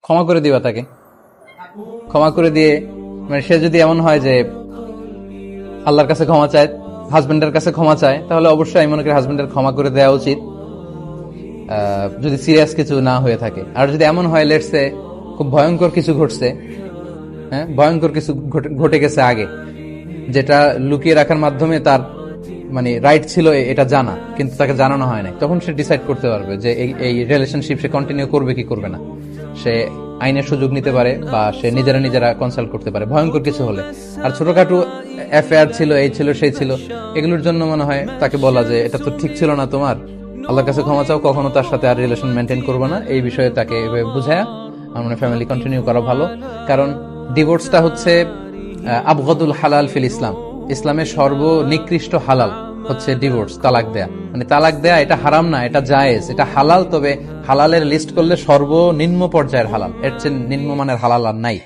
ক্ষমা করে দিবা তাকে, ক্ষমা করে দিয়ে মানে সে যদি এমন হয় যে আল্লাহর কাছে ক্ষমা চায়, হাজবেন্ডের কাছে ক্ষমা চায়, তাহলে অবশ্যই আমি মনে করি হাজবেন্ডের ক্ষমা করে দেওয়া উচিত, যদি সিরিয়াস কিছু না হয়ে থাকে। আর যদি এমন হয় লেটসে খুব ভয়ঙ্কর কিছু ঘটছে, হ্যাঁ ভয়ঙ্কর কিছু ঘটে গেছে আগে, যেটা লুকিয়ে রাখার মাধ্যমে তার মানে রাইট ছিল এটা জানা, কিন্তু তাকে জানানো হয় না, তখন সে ডিসাইড করতে পারবে যে এই রিলেশনশিপ সে কন্টিনিউ করবে কি করবে না। সে আইনের সুযোগ নিতে পারে বা সে নিজেরা কনসাল্ট করতে পারে ভয়ঙ্কর কিছু হলে। আর ছোটখাটো অ্যাফেয়ার ছিল, এই ছিল সেই ছিল, এগুলোর জন্য মনে হয় তাকে বলা যে এটা তো ঠিক ছিল না তোমার, আল্লাহর কাছে ক্ষমা চাও, কখনো তার সাথে আর রিলেশন মেনটেন করবো না, এই বিষয়ে তাকে বুঝায়া আমার মনে ফ্যামিলি কন্টিনিউ করা ভালো। কারণ ডিভোর্সটা হচ্ছে আবগদুল হালাল ফিল ইসলাম, ইসলামের সর্বনিকৃষ্ট হালাল হচ্ছে ডিভোর্স, তালাক দেয়া। মানে তালাক দেয়া এটা হারাম না, এটা জায়েজ, এটা হালাল, তবে হালালের লিস্ট করলে সর্বনিম্ন পর্যায়ের হালাল, এর চেয়ে নিম্ন মানের হালাল আর নাই।